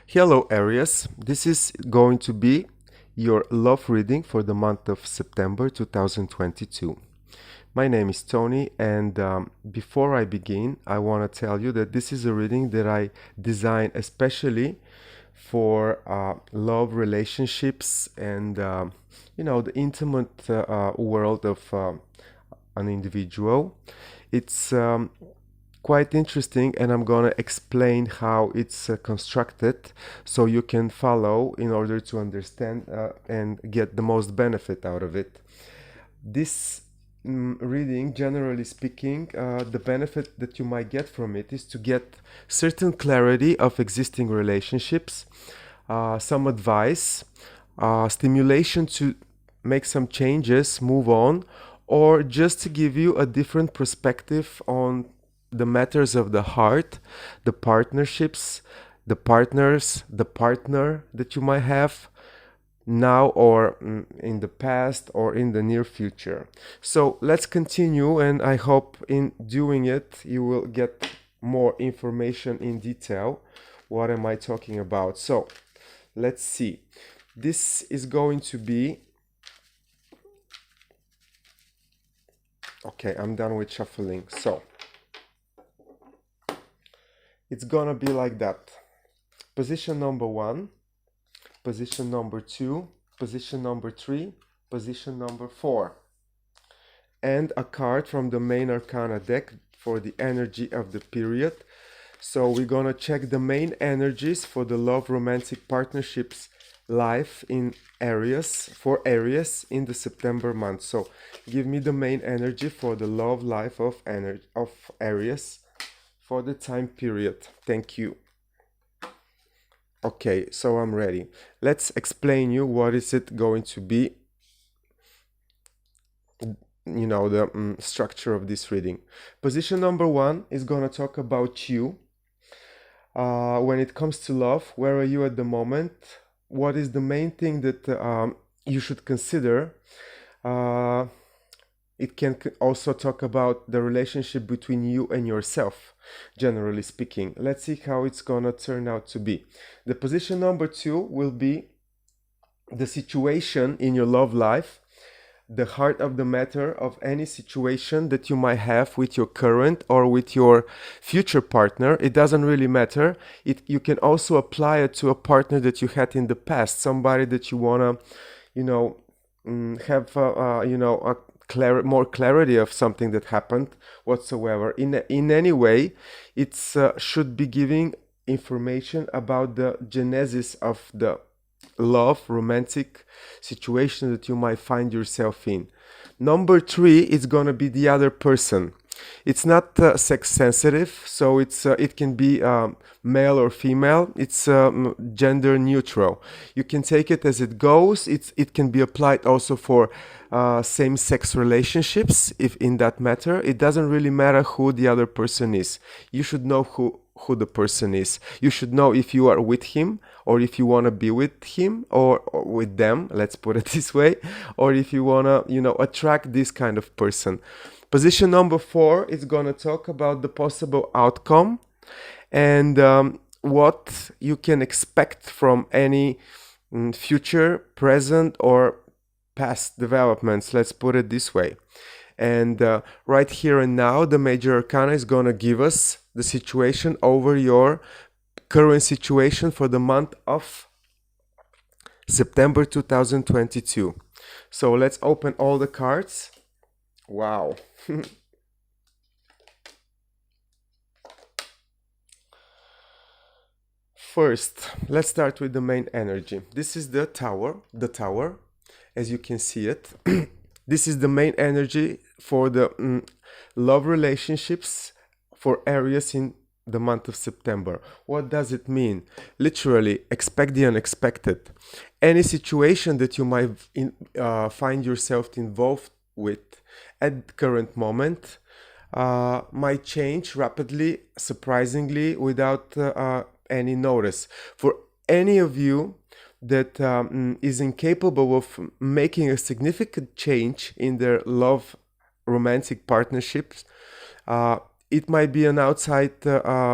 Hello, Aries. This is going to be your love reading for the month of September 2022. My name is Tony, and before I begin, I want to tell you that this is a reading that I designed especially for love relationships and the intimate world of an individual. It's quite interesting, and I'm gonna explain how it's constructed so you can follow in order to understand and get the most benefit out of it. This reading, generally speaking, the benefit that you might get from it is to get certain clarity of existing relationships, some advice, stimulation to make some changes, move on, or just to give you a different perspective on the matters of the heart, the partnerships, the partners, the partner that you might have now or in the past or in the near future. So let's continue, and I hope in doing it you will get more information in detail. What am I talking about? So let's see. This is going to be okay. I'm done with shuffling. So it's gonna be like that. Position number 1, position number 2, position number 3, position number 4, and a card from the main arcana deck for the energy of the period. So we're gonna check the main energies for the love, romantic partnerships life in Aries, for Aries in the September month. So give me the main energy for the love life of Aries for the time period. Thank you. Okay, so I'm ready. Let's explain you what is it going to be, the structure of this reading. Position number 1 is going to talk about you. When it comes to love, where are you at the moment? What is the main thing that you should consider? It can also talk about the relationship between you and yourself, generally speaking. Let's see how it's gonna turn out to be. The position number 2 will be the situation in your love life, the heart of the matter of any situation that you might have with your current or with your future partner. It doesn't really matter. You can also apply it to a partner that you had in the past, somebody that you wanna, have, more clarity of something that happened whatsoever. In any way, it should be giving information about the genesis of the love, romantic situation that you might find yourself in. Number 3 is gonna be the other person. It's not sex sensitive, so it can be male or female. It's gender neutral. You can take it as it goes. It can be applied also for same-sex relationships, if in that matter. It doesn't really matter who the other person is. You should know who the person is. You should know if you are with him, or if you want to be with him or with them, let's put it this way, or if you want to attract this kind of person. Position number 4 is going to talk about the possible outcome and what you can expect from any future, present, or past developments, let's put it this way. And right here and now, the major arcana is going to give us the situation over your current situation for the month of September 2022. So let's open all the cards. Wow. First, let's start with the main energy. This is the tower, as you can see it. This is the main energy for the love relationships for Aries in the month of September. What does it mean? Literally, expect the unexpected. Any situation that you might find yourself involved with at the current moment might change rapidly, surprisingly, without any notice. For any of you that is incapable of making a significant change in their love romantic partnerships, it might be an outside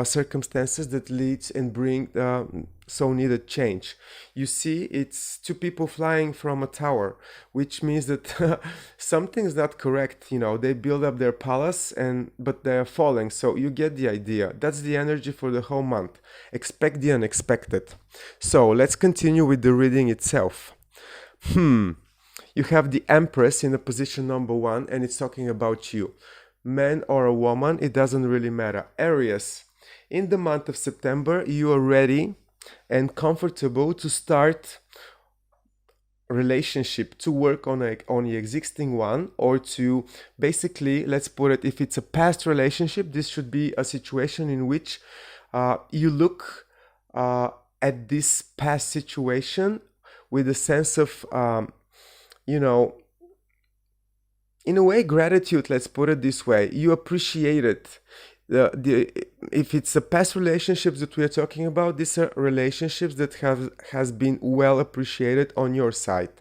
circumstances that leads and bring so needed change. You see, it's two people flying from a tower, which means that something's not correct. You know, they build up their palace but they are falling. So you get the idea. That's the energy for the whole month. Expect the unexpected. So let's continue with the reading itself. You have the Empress in the position number 1, and it's talking about you. Man or a woman, it doesn't really matter. Aries, in the month of September, you are ready and comfortable to start relationship, to work on the existing one, or to basically, let's put it, if it's a past relationship, this should be a situation in which you look at this past situation with a sense of, in a way, gratitude. Let's put it this way. You appreciate it. If it's a past relationships that we are talking about, these are relationships that has been well appreciated on your side.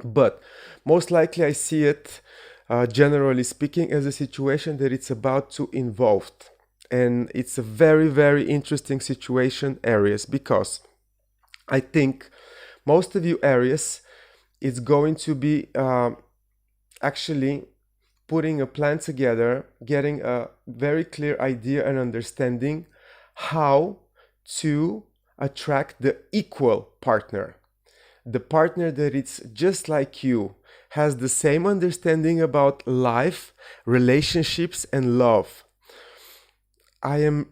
But most likely I see it, generally speaking, as a situation that it's about to involve. And it's a very, very interesting situation, Aries, because I think most of you Aries, it's going to be actually putting a plan together, getting a very clear idea and understanding how to attract the equal partner. The partner that it's just like you, has the same understanding about life, relationships, and love. When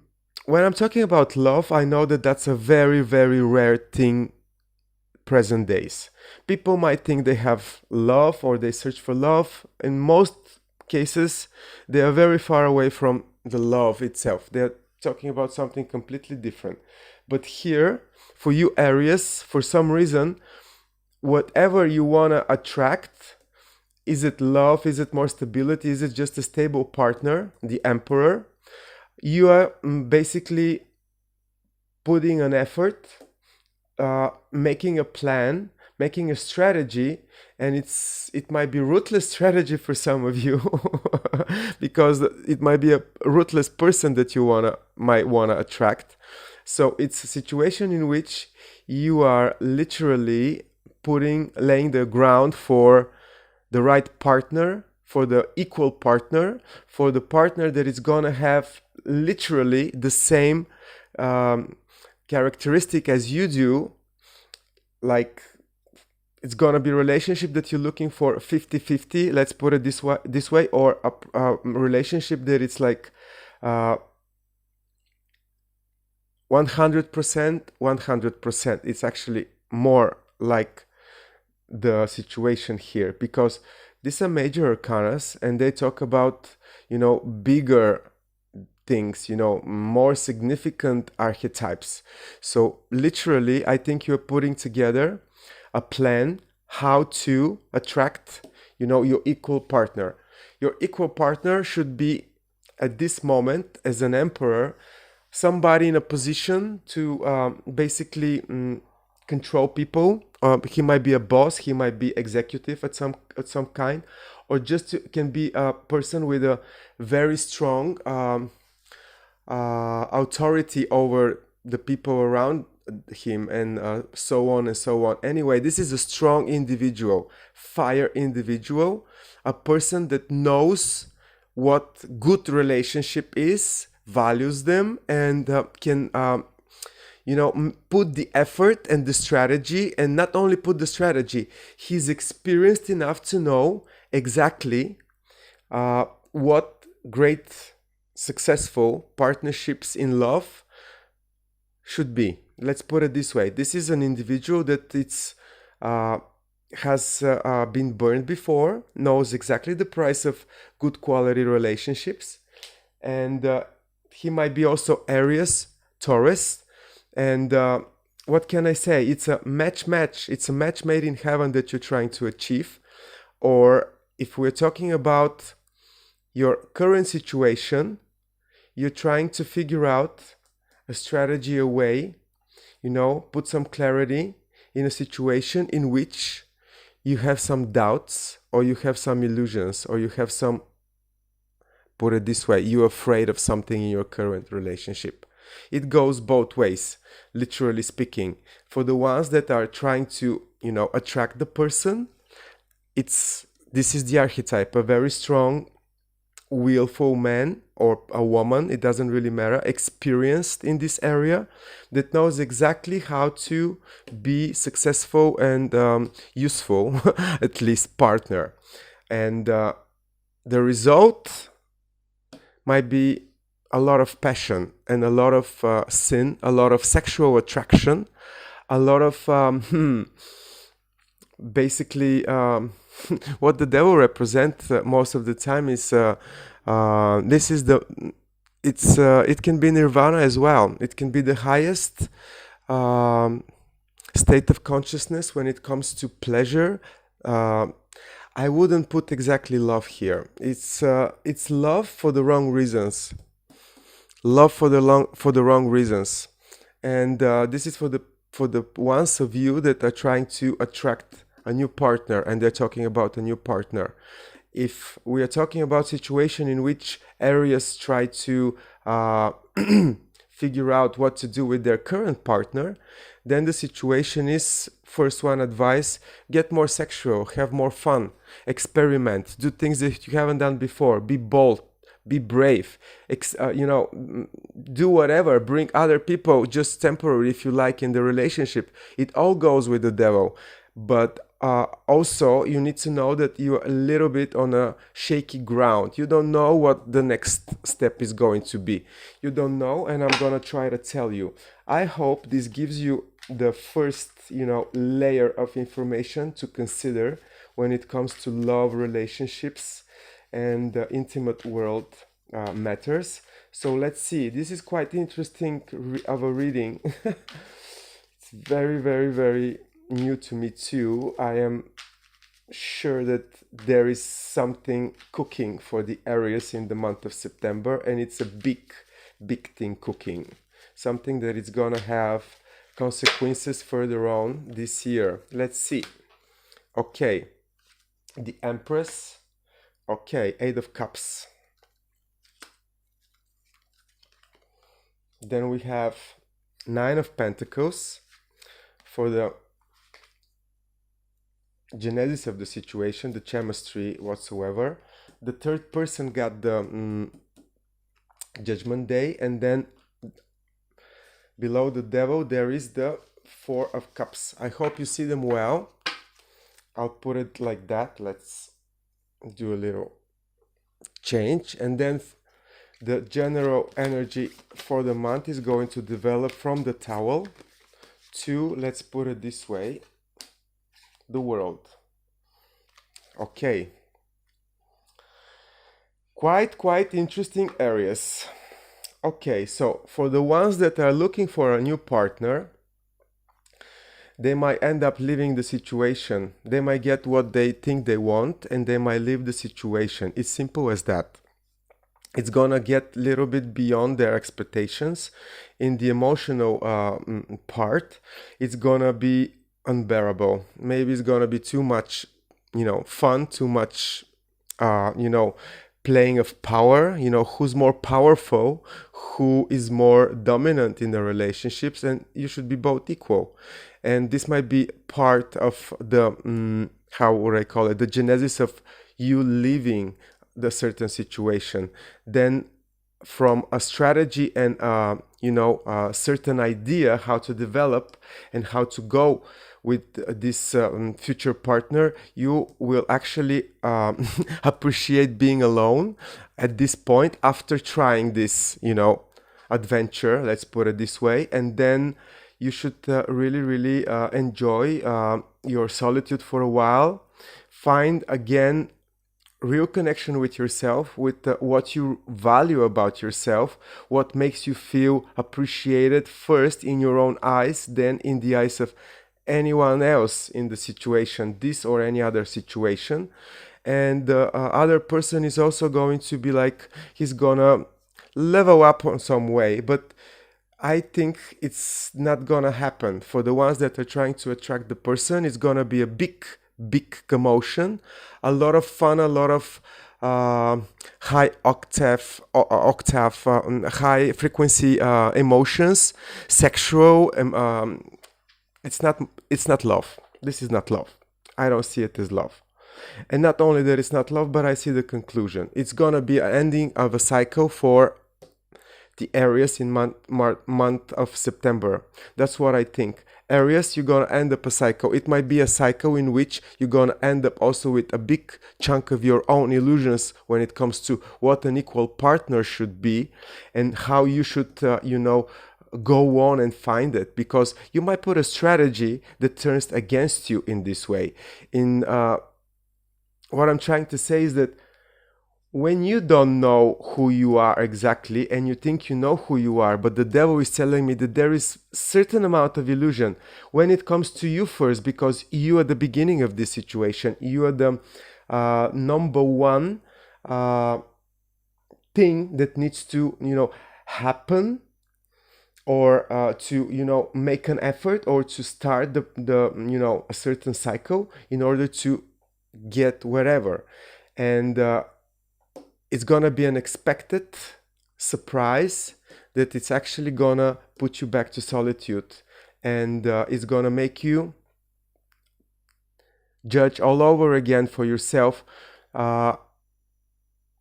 I'm talking about love, I know that that's a very, very rare thing present days. People might think they have love or they search for love. In most cases, they are very far away from the love itself. They're talking about something completely different. But here, for you Aries, for some reason, whatever you want to attract, is it love, is it more stability, is it just a stable partner, the Emperor, you are basically putting an effort, making a plan, making a strategy, and it might be ruthless strategy for some of you because it might be a ruthless person that you might wanna attract. So it's a situation in which you are literally laying the ground for the right partner, for the equal partner, for the partner that is gonna have literally the same characteristic as you do. Like, it's gonna be a relationship that you're looking for 50-50, let's put it this way, or a relationship that it's like 100%. It's actually more like the situation here, because these are major arcanas and they talk about, bigger things, more significant archetypes. So literally, I think you're putting together a plan how to attract, your equal partner. Your equal partner should be, at this moment, as an emperor, somebody in a position to basically control people. He might be a boss, he might be executive at some kind, or just can be a person with a very strong authority over the people around him, and so on and so on. Anyway, this is a strong individual, fire individual, a person that knows what good relationship is, values them, and can put the effort and the strategy. And not only put the strategy, he's experienced enough to know exactly what great successful partnerships in love should be. Let's put it this way. This is an individual that has been burned before, knows exactly the price of good quality relationships, and he might be also Aries, Taurus, and what can I say? It's a match. It's a match made in heaven that you're trying to achieve. Or if we're talking about your current situation, you're trying to figure out a strategy, a way, put some clarity in a situation in which you have some doubts, or you have some illusions, or you have some put it this way. You're afraid of something in your current relationship. It goes both ways, literally speaking. For the ones that are trying to, attract the person, this is the archetype, a very strong, willful man or a woman, it doesn't really matter, experienced in this area, that knows exactly how to be successful and useful, at least partner. And the result might be a lot of passion and a lot of sin, a lot of sexual attraction, a lot of basically what the devil represents most of the time is it can be nirvana as well. It can be the highest state of consciousness when it comes to pleasure. I wouldn't put exactly love here. It's love for the wrong reasons. Love for the wrong reasons, and this is for the ones of you that are trying to attract a new partner, and they're talking about a new partner. If we are talking about situation in which Aries try to figure out what to do with their current partner, then the situation is, first one advice, get more sexual, have more fun, experiment, do things that you haven't done before, be bold, be brave, do whatever, bring other people just temporarily if you like in the relationship. It all goes with the devil. But also you need to know that you're a little bit on a shaky ground. You don't know what the next step is going to be. You don't know, and I'm gonna try to tell you. I hope this gives you the first, layer of information to consider when it comes to love, relationships, and intimate world matters. So let's see. This is quite interesting of a reading. It's very, very, very new to me too. I am sure that there is something cooking for the Aries in the month of September, and it's a big, big thing cooking. Something that is gonna have consequences further on this year. Let's see. Okay, the Empress. Okay, Eight of Cups. Then we have Nine of Pentacles for the genesis of the situation, the chemistry whatsoever. The third person got the Judgment Day, and then below the devil there is the Four of Cups. I hope you see them well. I'll put it like that. Let's do a little change, and then the general energy for the month is going to develop from the Tower to, let's put it this way, the World. Okay, quite interesting areas. Okay, so for the ones that are looking for a new partner, they might end up leaving the situation. They might get what they think they want, and they might leave the situation. It's simple as that. It's gonna get a little bit beyond their expectations. In the emotional part, it's gonna be unbearable. Maybe it's gonna be too much, fun, too much, playing of power, who's more powerful, who is more dominant in the relationships, and you should be both equal. And this might be part of the, how would I call it, the genesis of you leaving the certain situation. Then from a strategy and, a certain idea how to develop and how to go with this future partner, you will actually appreciate being alone at this point after trying this, adventure, let's put it this way. And then you should really enjoy your solitude for a while. Find again real connection with yourself, with what you value about yourself, what makes you feel appreciated first in your own eyes, then in the eyes of anyone else in the situation, this or any other situation. And the other person is also going to be like, he's gonna level up on some way, but I think it's not gonna happen. For the ones that are trying to attract the person, it's gonna be a big commotion, a lot of fun, a lot of high high frequency emotions, sexual. It's not. It's not love. This is not love. I don't see it as love. And not only that it's not love, but I see the conclusion. It's gonna be an ending of a cycle for the Aries in month of September. That's what I think. Aries, you're gonna end up a cycle. It might be a cycle in which you're gonna end up also with a big chunk of your own illusions when it comes to what an equal partner should be and how you should, go on and find it, because you might put a strategy that turns against you in this way. What I'm trying to say is that when you don't know who you are exactly and you think you know who you are, but the devil is telling me that there is certain amount of illusion when it comes to you first, because you are the beginning of this situation. You are the number one thing that needs to, happen, or to make an effort, or to start the a certain cycle in order to get wherever. And it's gonna be an expected surprise that it's actually gonna put you back to solitude, and it's gonna make you judge all over again for yourself.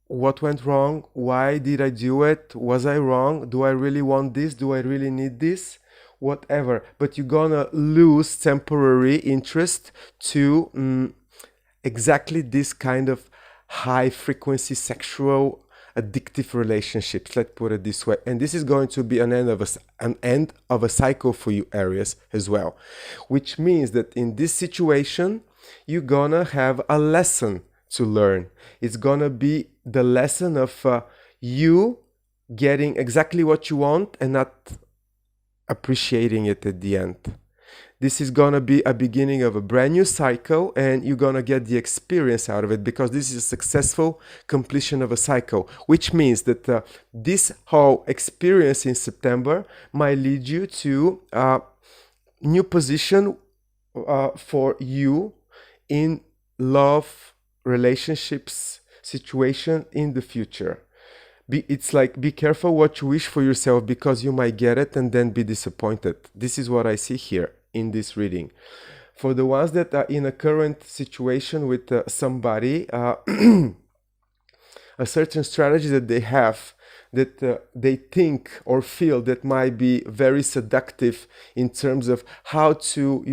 What went wrong? Why did I do it? Was I wrong? Do I really want this? Do I really need this? Whatever. But you're gonna lose temporary interest to exactly this kind of high frequency sexual addictive relationships, let's put it this way. And this is going to be an end of a cycle for you, Aries, as well, which means that in this situation you're gonna have a lesson to learn. It's gonna be the lesson of you getting exactly what you want and not appreciating it at the end. This is gonna be a beginning of a brand new cycle, and you're gonna get the experience out of it, because this is a successful completion of a cycle, which means that this whole experience in September might lead you to a new position for you in love, relationships, situation in the future. It's like, be careful what you wish for yourself, because you might get it and then be disappointed. This is what I see here in this reading. For the ones that are in a current situation with somebody, a certain strategy that they have, that they think or feel that might be very seductive in terms of how to,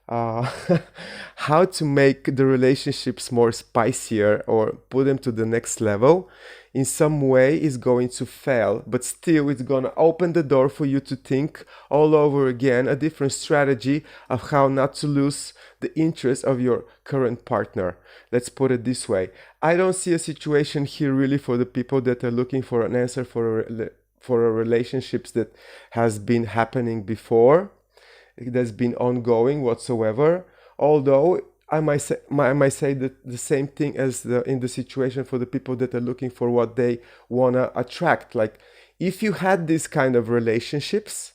how to make the relationships more spicier or put them to the next level, in some way is going to fail, but still it's going to open the door for you to think all over again a different strategy of how not to lose the interest of your current partner. Let's put it this way. I don't see a situation here really for the people that are looking for an answer for a relationships that has been happening before, that's been ongoing whatsoever. Although I might say that the same thing as in the situation for the people that are looking for what they want to attract. Like, if you had this kind of relationships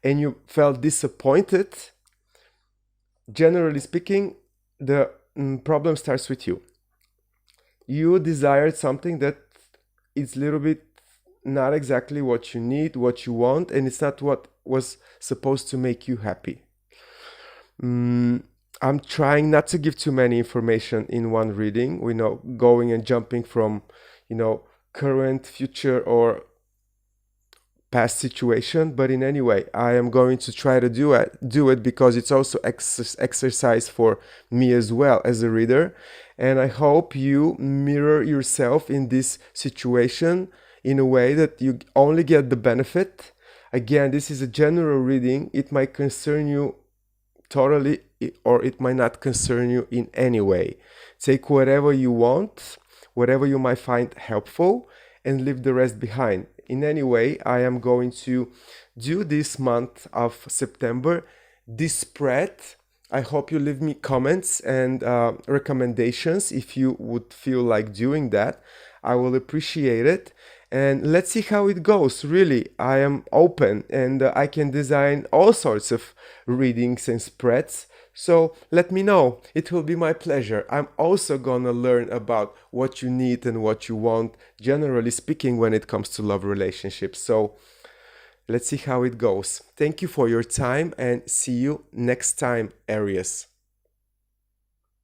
and you felt disappointed, generally speaking, the problem starts with you. You desired something that is a little bit not exactly what you need, what you want, and it's not what was supposed to make you happy. I'm trying not to give too many information in one reading, going and jumping from, current, future, or past situation. But in any way, I am going to try to do it because it's also exercise for me as well as a reader. And I hope you mirror yourself in this situation in a way that you only get the benefit. Again, this is a general reading. It might concern you totally, or it might not concern you in any way. Take whatever you want, whatever you might find helpful, and leave the rest behind. In any way, I am going to do this month of September, this spread. I hope you leave me comments and recommendations if you would feel like doing that. I will appreciate it. And let's see how it goes. Really, I am open, and I can design all sorts of readings and spreads. So let me know. It will be my pleasure. I'm also gonna learn about what you need and what you want, generally speaking, when it comes to love relationships. So let's see how it goes. Thank you for your time and see you next time, Aries.